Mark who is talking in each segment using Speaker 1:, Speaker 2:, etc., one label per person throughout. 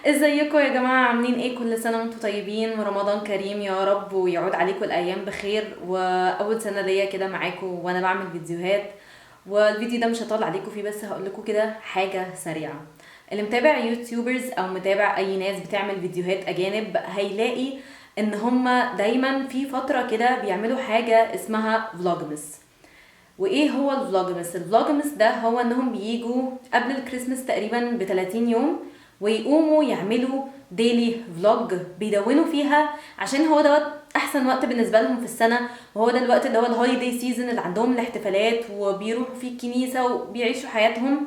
Speaker 1: ازيكم يا جماعة؟ عاملين ايه؟ كل سنة وانتم طيبين ورمضان كريم يا رب، ويعود عليكم الأيام بخير. وأول سنة ليا كده معاكم وأنا بعمل فيديوهات، والفيديو ده مش هطول عليكم فيه، بس هقول لكم كده حاجة سريعة. اللي متابع يوتيوبرز أو متابع أي ناس بتعمل فيديوهات أجانب هيلاقي إن هما دايما في فترة كده بيعملوا حاجة اسمها فلوجمس. وايه هو الفلوجمس؟ الفلوجمس ده هو انهم بيجوا قبل الكريسماس تقريبا ب 30 يوم ويقوموا يعملوا ديلي فلوج بيدونوا فيها، عشان هو دوت احسن وقت بالنسبه لهم في السنه، وهو ده الوقت اللي هو الهوليداي سيزون اللي عندهم الاحتفالات وبيروحوا فيه الكنيسه وبيعيشوا حياتهم.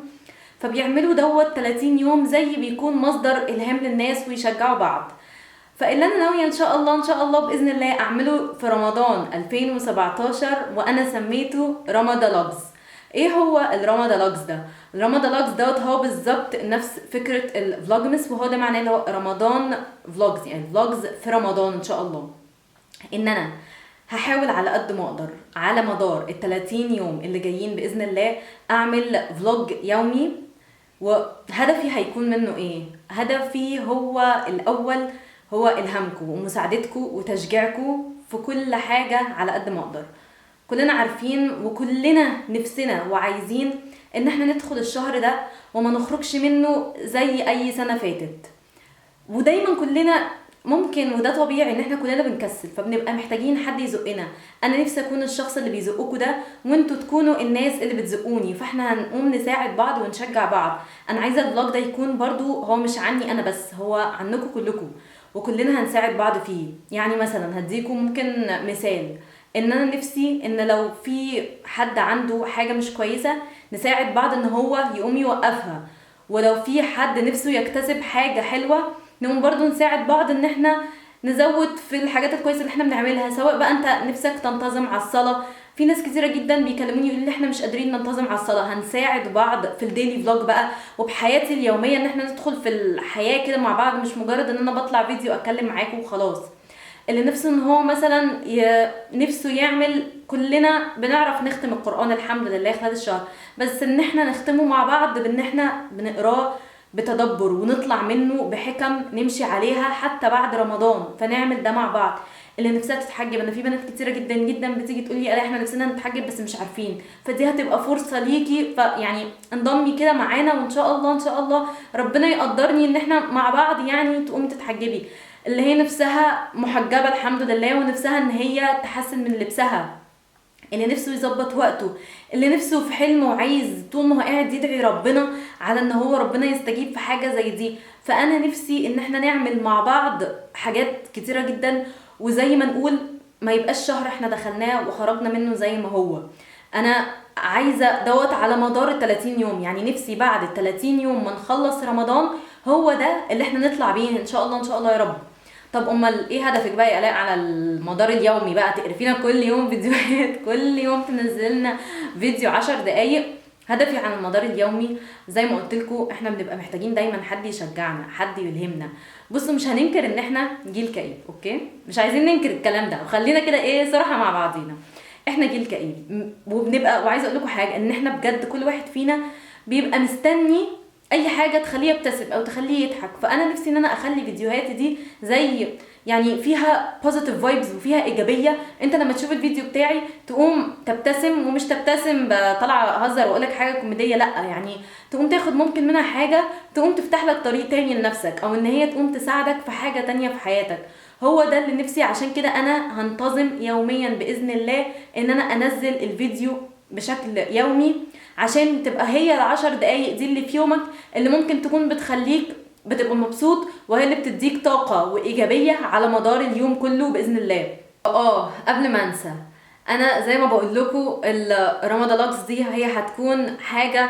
Speaker 1: فبيعملوا دوت 30 يوم زي بيكون مصدر الهام للناس ويشجعوا بعض. فاللي انا ناويه ان شاء الله باذن الله اعمله في رمضان 2017 وانا سميته رمضالوجز. ايه هو الرمضالوجز ده؟ الرمضالوجز دوت هو بالظبط نفس فكره الفلوجمس، وهو ده معناه اللي هو رمضان فلوجز، يعني فلوجز في رمضان ان شاء الله. ان انا هحاول على قد ما اقدر على مدار ال 30 يوم اللي جايين باذن الله اعمل فلوج يومي. وهدفي هيكون منه ايه؟ هدفي هو الاول هو الهامكم ومساعدتكم وتشجيعكم في كل حاجة على قد ما اقدر. كلنا عارفين وكلنا نفسنا وعايزين ان احنا ندخل الشهر ده وما نخرجش منه زي اي سنة فاتت. ودايما كلنا ممكن، وده طبيعي، ان احنا كلنا بنكسل، فبنبقى محتاجين حد يزقنا. انا نفسي اكون الشخص اللي بيزقكوا ده وانتوا تكونوا الناس اللي بتزقوني، فاحنا هنقوم نساعد بعض ونشجع بعض. انا عايزه الفلوج ده يكون برضو هو مش عني انا بس، هو عنكم كلكم، وكلنا هنساعد بعض فيه. يعني مثلا هديكم ممكن مثال، ان انا نفسي ان لو في حد عنده حاجه مش كويسه نساعد بعض ان هو يقوم يوقفها. ولو في حد نفسه يكتسب حاجه حلوه نقوم برضو نساعد بعض ان احنا نزود في الحاجات الكويسه اللي احنا بنعملها. سواء بقى انت نفسك تنتظم على الصلاه، في ناس كتيره جدا بيكلموني يقولوا لي احنا مش قادرين ننتظم على الصلاه، هنساعد بعض في الديلي فلوج بقى وبحياتي اليوميه، ان احنا ندخل في الحياه كده مع بعض، مش مجرد ان انا بطلع فيديو اتكلم معاكم وخلاص. اللي نفسه ان هو مثلا نفسه يعمل، كلنا بنعرف نختم القرآن الحمد لله خلال الشهر، بس ان احنا نختمه مع بعض بان احنا بنقراه بتدبر ونطلع منه بحكم نمشي عليها حتى بعد رمضان، فنعمل ده مع بعض. اللي نفسها تتحجب، انا في بنات كتيره جدا جدا بتيجي تقول لي احنا نفسنا نتحجب بس مش عارفين، فدي هتبقى فرصه ليكي، فيعني انضمي كده معانا وان شاء الله ان شاء الله ربنا يقدرني ان احنا مع بعض يعني تقومي تتحجبي. اللي هي نفسها محجبة الحمد لله ونفسها ان هي تحسن من لبسها، اللي نفسه يظبط وقته، اللي نفسه في حلم وعايز طول ما هو قاعد يدعي ربنا على ان هو ربنا يستجيب في حاجة زي دي. فانا نفسي ان احنا نعمل مع بعض حاجات كتيرة جدا، وزي ما نقول ما يبقاش شهر احنا دخلناه وخرجنا منه زي ما هو. انا عايزة دوت على مدار ال 30 يوم، يعني نفسي بعد ال 30 يوم ما نخلص رمضان هو ده اللي احنا نطلع بيه ان شاء الله ان شاء الله يا رب. طب امال ايه هدفك بقى يا الاء على المدار اليومي بقى؟ تقرفينا كل يوم فيديوهات كل يوم تنزلنا فيديو 10 دقايق. هدفي على المدار اليومي زي ما قلت لكم احنا بنبقى محتاجين دايما حد يشجعنا، حد يلهمنا. بصوا مش هننكر ان احنا جيل كئيب، اوكي؟ مش عايزين ننكر الكلام ده، وخلينا كده ايه صراحه مع بعضينا، احنا جيل كئيب. وبنبقى، وعايزه اقول لكم حاجه، ان احنا بجد كل واحد فينا بيبقى مستني اي حاجه تخليه يبتسم او تخليه يضحك. فانا نفسي ان انا اخلي فيديوهاتي دي زي يعني فيها بوزيتيف فايبز وفيها ايجابيه. انت لما تشوف الفيديو بتاعي تقوم تبتسم، ومش تبتسم طالعه اهزر واقول لك حاجه كوميديه، لا، يعني تقوم تاخد ممكن منها حاجه تقوم تفتح لك طريق تاني لنفسك، او ان هي تقوم تساعدك في حاجه تانية في حياتك. هو ده اللي نفسي، عشان كده انا هنتظم يوميا باذن الله ان انا انزل الفيديو بشكل يومي، عشان تبقى هي ال10 دقايق دي اللي في يومك اللي ممكن تكون بتخليك بتبقى مبسوط، وهي اللي بتديك طاقة وإيجابية على مدار اليوم كله بإذن الله. قبل ما انسى، انا زي ما بقول لكم الرمضانوكس دي هي هتكون حاجة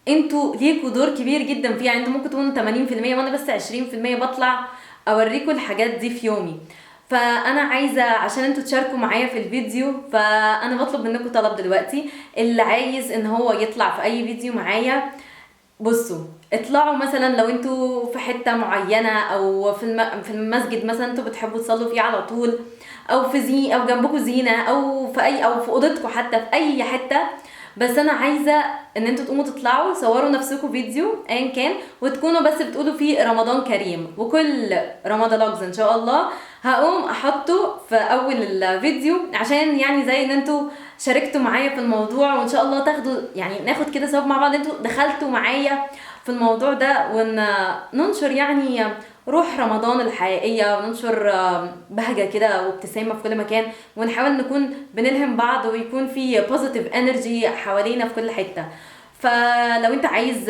Speaker 1: انتوا ليكوا دور كبير جدا فيها. انتوا ممكن تكونوا 80% وانا بس 20% بطلع اوريكم الحاجات دي في يومي. فانا عايزه عشان انتوا تشاركوا معايا في الفيديو، فانا بطلب منكم طلب دلوقتي. اللي عايز ان هو يطلع في اي فيديو معايا، بصوا اطلعوا مثلا لو انتوا في حته معينه، او في المسجد مثلا انتوا بتحبوا تصلوا فيه على طول، او في او جنبكم زينه، او في اي، او في اوضتكم حتى، في اي حته. بس انا عايزه ان انتوا تقوموا تطلعوا صوروا نفسكم فيديو ايا كان، وتكونوا بس بتقولوا فيه رمضان كريم، وكل رمضان لوجز ان شاء الله هقوم احطه في اول الفيديو، عشان يعني زي ان انتوا شاركتوا معايا في الموضوع، وان شاء الله تاخدوا يعني ناخد كده ثواب مع بعض، انتوا دخلتوا معايا في الموضوع ده، وننشر يعني روح رمضان الحقيقية، وننشر بهجة كده وابتسامة في كل مكان، ونحاول نكون بنلهم بعض، ويكون في positive energy حوالينا في كل حتة. فلو انت عايز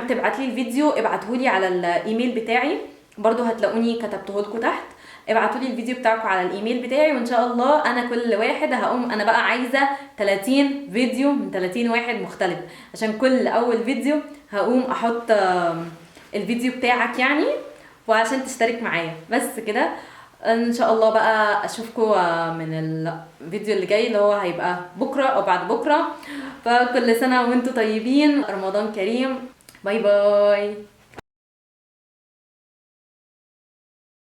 Speaker 1: تبعت لي الفيديو ابعتهولي على الايميل بتاعي، برضو هتلاقوني كتبته لكم تحت. ابعتوا لي الفيديو بتاعكم على الايميل بتاعي، وان شاء الله انا كل واحد هقوم، انا بقى عايزه 30 فيديو من 30 واحد مختلف، عشان كل اول فيديو هقوم احط الفيديو بتاعك يعني، وعشان تشترك معايا بس كده. ان شاء الله بقى اشوفكم من الفيديو اللي جاي اللي هو هيبقى بكره او بعد بكره. فكل سنه وانتم طيبين، رمضان كريم، باي باي.